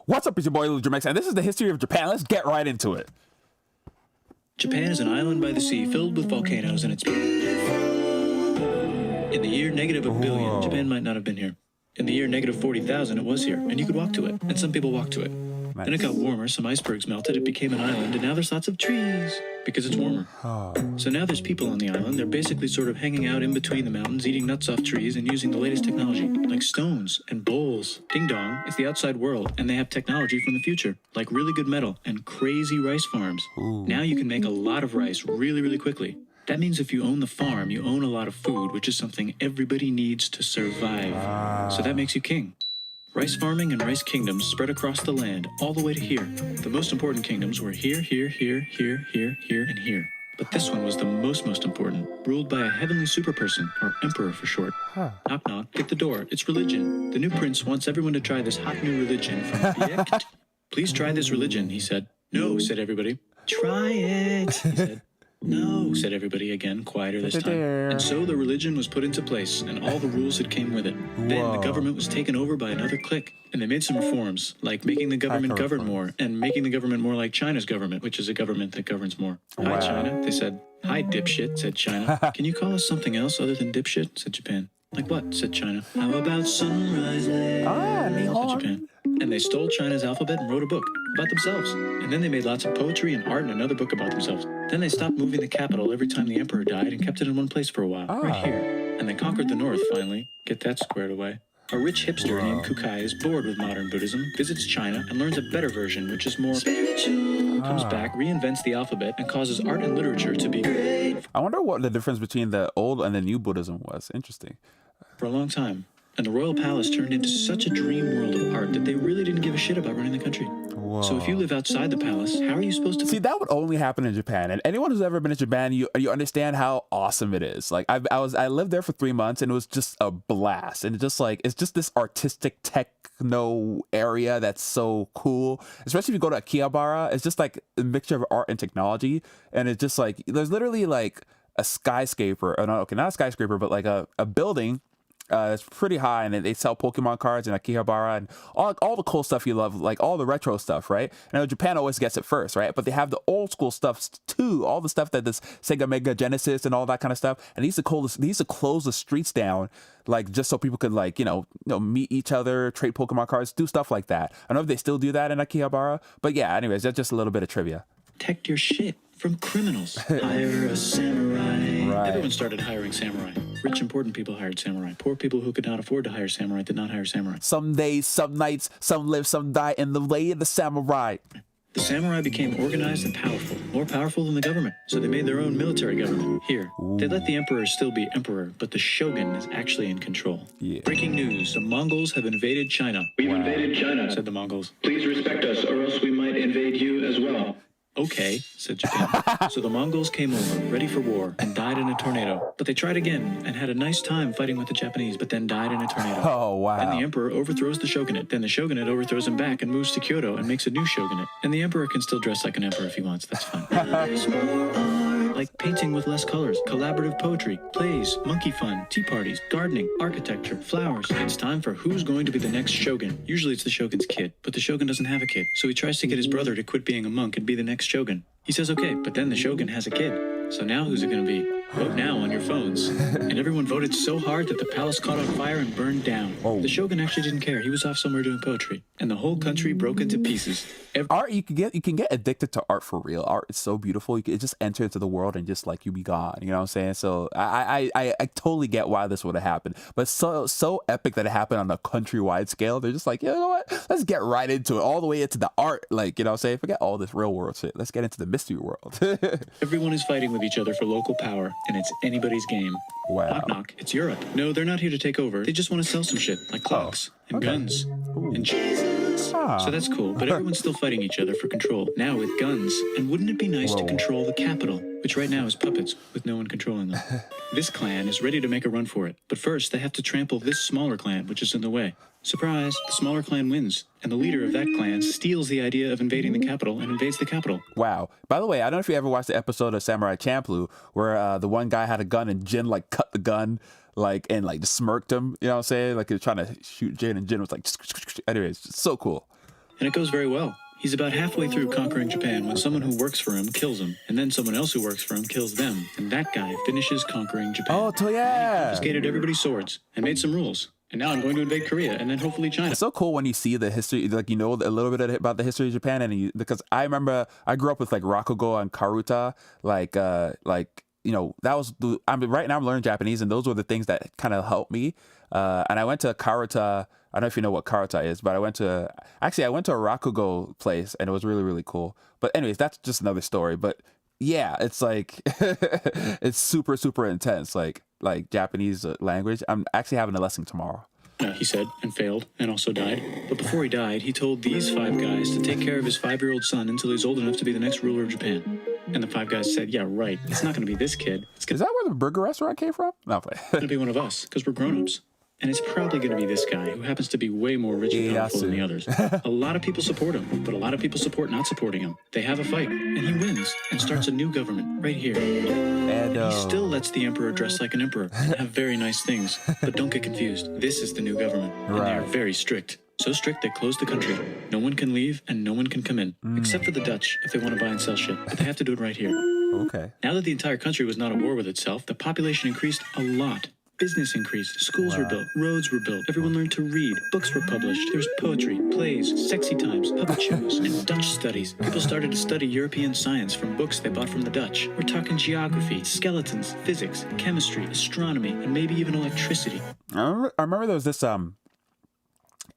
What's up, it's your boy Elodreamx, and this is the history of Japan. Let's get right into it. Japan is an island by the sea filled with volcanoes, and it's beautiful. In the year negative a billion, Japan might not have been here. In the year negative 40,000, it was here, and you could walk to it, and some people walk to it. Nice. Then it got warmer, some icebergs melted, it became an island, and now there's lots of trees because it's warmer. So now there's people on the island. They're basically sort of hanging out in between the mountains, eating nuts off trees, and using the latest technology, like stones and bowls. Ding dong, it's the outside world, and they have technology from the future, like really good metal and crazy rice farms. Now you can make a lot of rice really, really quickly. That means if you own the farm, you own a lot of food, which is something everybody needs to survive. So that makes you king. Rice farming and rice kingdoms spread across the land, all the way to here. The most important kingdoms were here, here, here, here, here, here, and here. But this one was the most important, ruled by a heavenly superperson, or emperor for short. Knock knock, get the door, it's religion. The new prince wants everyone to try this hot new religion from Viect. Please try this religion, he said. No, said everybody. Try it, he said. No, said everybody again, quieter this time. And so the religion was put into place, and all the rules that came with it. Then the government was taken over by another clique, and they made some reforms, like making the government govern more, and making the government more like China's government, which is a government that governs more. Hi, China, they said. Hi, dipshit, said China. Can you call us something else other than dipshit, said Japan. Like what, said China. How about sunrise land, said Japan. And they stole China's alphabet and wrote a book about themselves. And then they made lots of poetry and art and another book about themselves. Then they stopped moving the capital every time the emperor died and kept it in one place for a while, right here. And they conquered the north finally. Get that squared away. A rich hipster named Kukai is bored with modern Buddhism, visits China, and learns a better version, which is more spiritual. Comes back, reinvents the alphabet, and causes art and literature to be great. I wonder what the difference between the old and the new Buddhism was. Interesting. For a long time. And the royal palace turned into such a dream world of art that they really didn't give a shit about running the country. So if you live outside the palace, how are you supposed to... See, that would only happen in Japan. And anyone who's ever been to Japan, you understand how awesome it is. Like I lived there for 3 months, and it was just a blast. And it's just this artistic techno area that's so cool. Especially if you go to Akihabara, it's just like a mixture of art and technology. And it's just like there's literally like a skyscraper. Not a skyscraper, but like a building. It's pretty high, and they sell Pokemon cards in Akihabara and all the cool stuff you love, like all the retro stuff, right? I know Japan always gets it first, right? But they have the old school stuff too, all the stuff that this Sega Mega Genesis and all that kind of stuff. And they used to close the streets down, like just so people could like meet each other, trade Pokemon cards, do stuff like that. I don't know if they still do that in Akihabara, but yeah. Anyways, that's just a little bit of trivia. Protect your shit from criminals. Hire a samurai. Right. Everyone started hiring samurai. Rich, important people hired samurai. Poor people who could not afford to hire samurai did not hire samurai. Some days, some nights, some live, some die in the way of the samurai. The samurai became organized and powerful, more powerful than the government. So they made their own military government here. They let the emperor still be emperor, but the shogun is actually in control. Yeah. Breaking news, the Mongols have invaded China. We've invaded China, said the Mongols. Please respect us, or else we might invade you as well. Okay, said Japan. So the Mongols came over, ready for war, and died in a tornado. But they tried again and had a nice time fighting with the Japanese, but then died in a tornado. Oh, wow. Then the emperor overthrows the shogunate. Then the shogunate overthrows him back and moves to Kyoto and makes a new shogunate. And the emperor can still dress like an emperor if he wants. That's fine. There's more art, like painting with less colors, collaborative poetry, plays, monkey fun, tea parties, gardening, architecture, flowers. It's time for who's going to be the next shogun. Usually it's the shogun's kid, but the shogun doesn't have a kid. So he tries to get his brother to quit being a monk and be the next shogun. He says okay, but then the shogun has a kid. So now who's it going to be? Vote now on your phones. And everyone voted so hard that the palace caught on fire and burned down. The shogun actually didn't care. He was off somewhere doing poetry. And the whole country broke into pieces. Art, you can get addicted to art for real. Art is so beautiful. You can just enter into the world and just like you be gone. You know what I'm saying? So I totally get why this would have happened. But so epic that it happened on a countrywide scale. They're just like, you know what? Let's get right into it. All the way into the art. Like, you know what I'm saying? Forget all this real world shit. Let's get into the mystery world. Everyone is fighting with each other for local power, and it's anybody's game. Wow. Knock knock, it's Europe. No, they're not here to take over. They just want to sell some shit, like clocks, and guns, and Jesus. So that's cool, but everyone's still fighting each other for control, now with guns. And wouldn't it be nice to control the capital, which right now is puppets, with no one controlling them? This clan is ready to make a run for it, but first they have to trample this smaller clan, which is in the way. Surprise, the smaller clan wins, and the leader of that clan steals the idea of invading the capital and invades the capital. Wow. By the way, I don't know if you ever watched the episode of Samurai Champloo where the one guy had a gun and Jin like cut the gun and just smirked him. You know what I'm saying? Like he was trying to shoot Jin, and Jin was like, anyways, so cool. And it goes very well. He's about halfway through conquering Japan when someone who works for him kills him, and then someone else who works for him kills them, and that guy finishes conquering Japan. Oh, yeah. Confiscated everybody's swords and made some rules. And now I'm going to invade Korea and then hopefully China. It's so cool when you see the history, like, you know, a little bit about the history of Japan, and because I remember I grew up with like Rakugo and Karuta, you know, that was right now I'm learning Japanese, and those were the things that kind of helped me. And I went to Karuta. I don't know if you know what Karuta is, but I went to a Rakugo place, and it was really, really cool. But anyways, that's just another story. But yeah, it's like it's super, super intense, like Japanese language. I'm actually having a lesson tomorrow. He said, and failed, and also died. But before he died, he told these 5 guys to take care of his 5-year-old son until he's old enough to be the next ruler of Japan. And the 5 guys said, yeah, right. It's not going to be this kid. It's Is that where the burger restaurant came from? No, going to be one of us, because we're grown-ups. And it's probably going to be this guy, who happens to be way more rich and powerful than the others. A lot of people support him, but a lot of people support not supporting him. They have a fight, and he wins, and starts a new government right here. And He still lets the emperor dress like an emperor and have very nice things. But don't get confused. This is the new government, and they are Right. very strict. So strict they closed the country. No one can leave, and no one can come in, except for the Dutch if they want to buy and sell shit. But they have to do it right here. okay. Now that the entire country was not at war with itself, the population increased a lot. Business increased, schools were built, roads were built, everyone learned to read, books were published, there was poetry, plays, sexy times, puppet shows, and Dutch studies. People started to study European science from books they bought from the Dutch. We're talking geography, skeletons, physics, chemistry, astronomy, and maybe even electricity. I remember there was this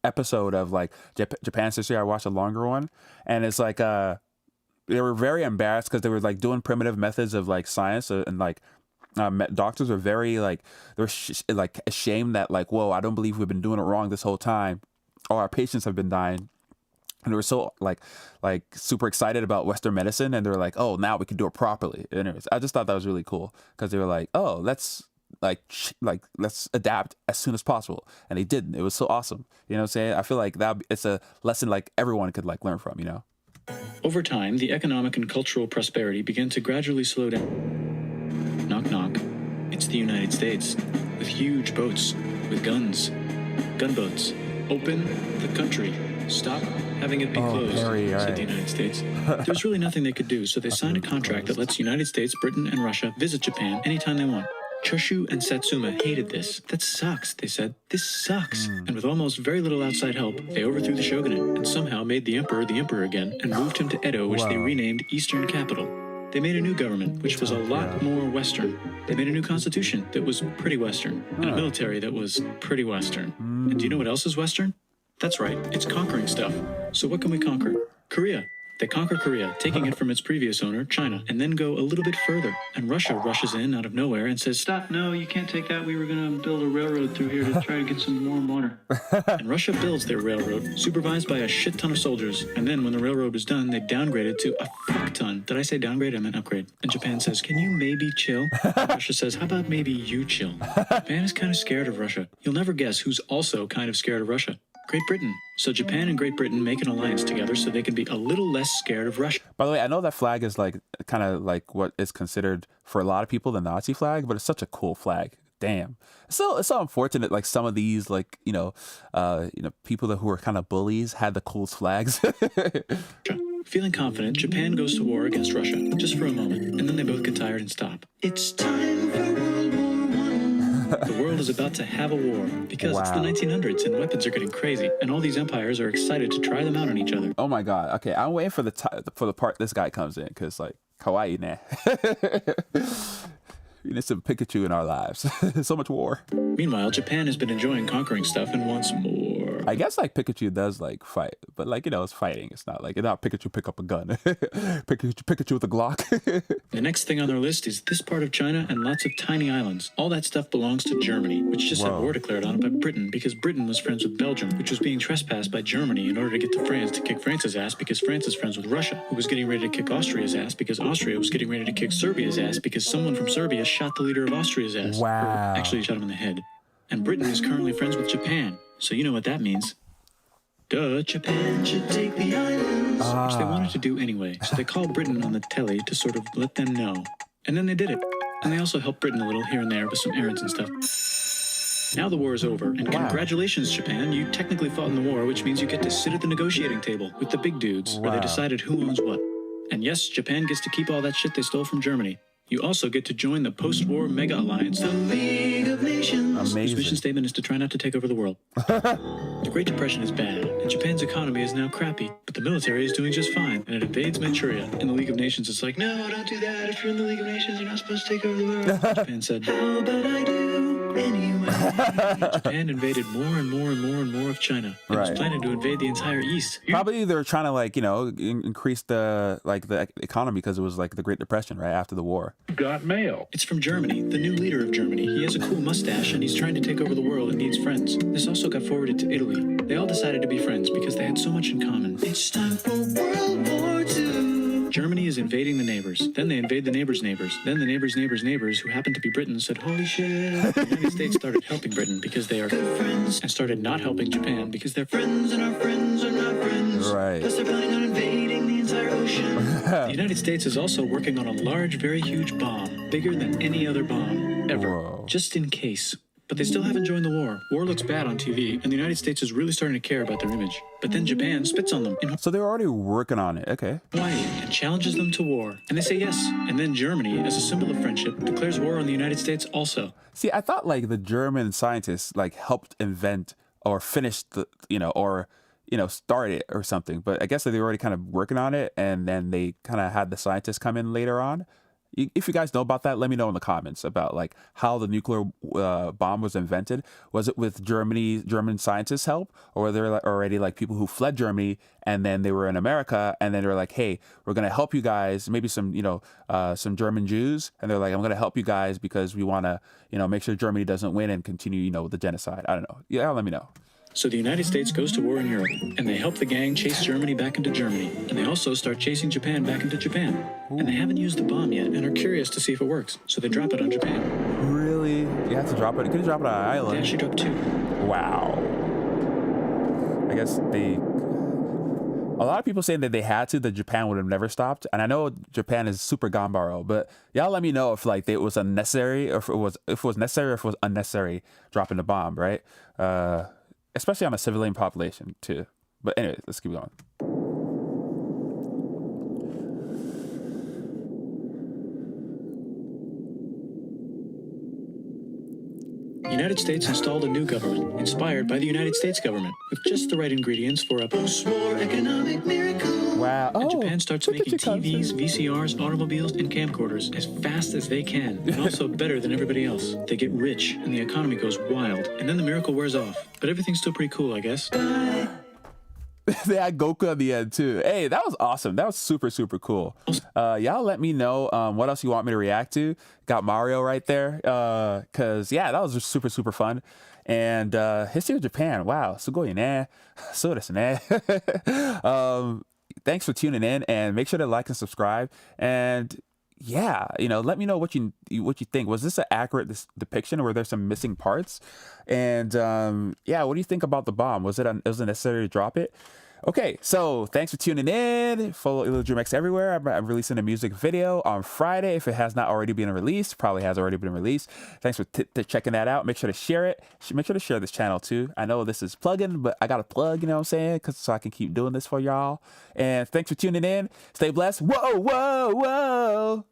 episode of like Japan's history. I watched a longer one, and it's like they were very embarrassed because they were like doing primitive methods of like science, and like doctors were very like they're like ashamed that like, whoa, I don't believe we've been doing it wrong this whole time, or our patients have been dying. And they were so like super excited about Western medicine, and they were like, oh, now we can do it properly. Anyways, I just thought that was really cool because they were like, oh, let's adapt as soon as possible, and they didn't. It was so awesome. You know what I'm saying? I feel like it's a lesson like everyone could like learn from. You know. Over time, the economic and cultural prosperity began to gradually slow down. Knock, knock. It's the United States, with huge boats, with guns, gunboats. Open the country. Stop having it be closed, Harry, all said right. the United States. There was really nothing they could do, so they signed a contract that lets the United States, Britain, and Russia visit Japan anytime they want. Choshu and Satsuma hated this. That sucks, they said. This sucks. And with almost very little outside help, they overthrew the shogunate and somehow made the emperor again and moved him to Edo, which they renamed Eastern Capital. They made a new government, which was a lot more Western. They made a new constitution that was pretty Western, and a military that was pretty Western. And do you know what else is Western? That's right, it's conquering stuff. So what can we conquer? Korea. They conquer Korea, taking it from its previous owner, China, and then go a little bit further. And Russia rushes in out of nowhere and says, stop, no, you can't take that. We were going to build a railroad through here to try to get some warm water. And Russia builds their railroad, supervised by a shit ton of soldiers. And then when the railroad was done, they downgraded to a fuck ton. Did I say downgrade? I meant upgrade. And Japan says, can you maybe chill? And Russia says, how about maybe you chill? Japan is kind of scared of Russia. You'll never guess who's also kind of scared of Russia. Great Britain. So Japan and Great Britain make an alliance together so they can be a little less scared of Russia. By the way, I know that flag is like kind of like what is considered for a lot of people the Nazi flag, but it's such a cool flag. Damn. It's so unfortunate. Like some of these, like people who are kind of bullies had the coolest flags. Feeling confident, Japan goes to war against Russia, just for a moment, and then they both get tired and stop. It's time for World War I. The world is about to have a war, because it's the 1900s and weapons are getting crazy, and all these empires are excited to try them out on each other. Oh my god. Okay, I'm waiting for the part this guy comes in, because like kawaii ne. We need some Pikachu in our lives. So much war. Meanwhile, Japan has been enjoying conquering stuff and wants more. I guess like Pikachu does like fight, but like, it's fighting. It's not Pikachu pick up a gun. Pikachu with a Glock. The next thing on their list is this part of China and lots of tiny islands. All that stuff belongs to Germany, which just had war declared on it by Britain because Britain was friends with Belgium, which was being trespassed by Germany in order to get to France to kick France's ass because France is friends with Russia, who was getting ready to kick Austria's ass because Austria was getting ready to kick Serbia's ass because someone from Serbia shot the leader of Austria's ass. Wow. Or actually shot him in the head. And Britain is currently friends with Japan, so you know what that means. Duh, Japan should take the islands, which they wanted to do anyway. So they called Britain on the telly to sort of let them know. And then they did it. And they also helped Britain a little here and there with some errands and stuff. Now the war is over, and congratulations, Japan. You technically fought in the war, which means you get to sit at the negotiating table with the big dudes, where they decided who owns what. And yes, Japan gets to keep all that shit they stole from Germany. You also get to join the post-war mega alliance, the League of Nations. Whose mission statement is to try not to take over the world. The Great Depression is bad, and Japan's economy is now crappy, but the military is doing just fine, and it invades Manchuria. In the League of Nations, it's like, no, don't do that. If you're in the League of Nations, you're not supposed to take over the world. Japan said, how about I do anyway? Japan invaded more and more and more and more of China, and was planning to invade the entire East. Probably they're trying to, like, you know, increase the economy because it was like the Great Depression right after the war. Got mail. It's from Germany, the new leader of Germany. He has a cool mustache and he's trying to take over the world and needs friends. This also got forwarded to Italy. They all decided to be friends because they had so much in common. It's time for World War II. Germany is invading the neighbors. Then they invade the neighbors' neighbors. Then the neighbors' neighbors' neighbors, who happened to be Britain, said, holy shit. The United States started helping Britain because they are good friends, and started not helping Japan because they're friends and our friends are not friends. Right. Plus they're planning on invading the entire ocean. The United States is also working on a large, very huge bomb, bigger than any other bomb ever, just in case. But they still haven't joined the war. War looks bad on TV, and the United States is really starting to care about their image. But then Japan spits on them in So they're already working on it. Okay. Hawaii and challenges them to war. And they say yes. And then Germany, as a symbol of friendship, declares war on the United States also. See, I thought like the German scientists like helped invent or finish the, start it or something. But I guess that they were already kind of working on it, and then they kind of had the scientists come in later on. If you guys know about that, let me know in the comments about like how the nuclear bomb was invented. Was it with German scientists' help, or were there like, already like people who fled Germany and then they were in America and then they're like, hey, we're gonna help you guys. Maybe some some German Jews, and they're like, I'm gonna help you guys because we want to make sure Germany doesn't win and continue the genocide. I don't know. Yeah, let me know. So the United States goes to war in Europe, and they help the gang chase Germany back into Germany. And they also start chasing Japan back into Japan. Ooh. And they haven't used the bomb yet and are curious to see if it works. So they drop it on Japan. Really? You have to drop it? Could you drop it on an island? They actually dropped 2. Wow. I guess a lot of people saying that they had to, that Japan would have never stopped. And I know Japan is super gambaro, but y'all let me know if like it was unnecessary, or if it was necessary, or if it was unnecessary dropping the bomb, right? Especially on a civilian population too. But anyway, let's keep going. The United States installed a new government, inspired by the United States government, with just the right ingredients for a post-war economic miracle. Wow. And Japan starts making TVs, VCRs, automobiles, and camcorders as fast as they can, and also better than everybody else. They get rich, and the economy goes wild, and then the miracle wears off. But everything's still pretty cool, I guess. They had Goku at the end too. Hey, that was awesome. That was super, super cool. Y'all let me know what else you want me to react to. Got Mario right there. Cause yeah, that was just super, super fun. And History of Japan. Wow. Sugoi ne. So desu ne. Thanks for tuning in, and make sure to like and subscribe. And yeah, let me know what you think. Was this an accurate depiction, or were there some missing parts? And yeah, what do you think about the bomb? Was it necessary to drop it? Okay, so thanks for tuning in. Follow Elodreamx everywhere. I'm releasing a music video on Friday. If it has not already been released, probably has already been released. Thanks for checking that out. Make sure to share it. Make sure to share this channel too. I know this is plugging, but I got to plug, you know what I'm saying? So I can keep doing this for y'all. And thanks for tuning in. Stay blessed. Whoa, whoa, whoa.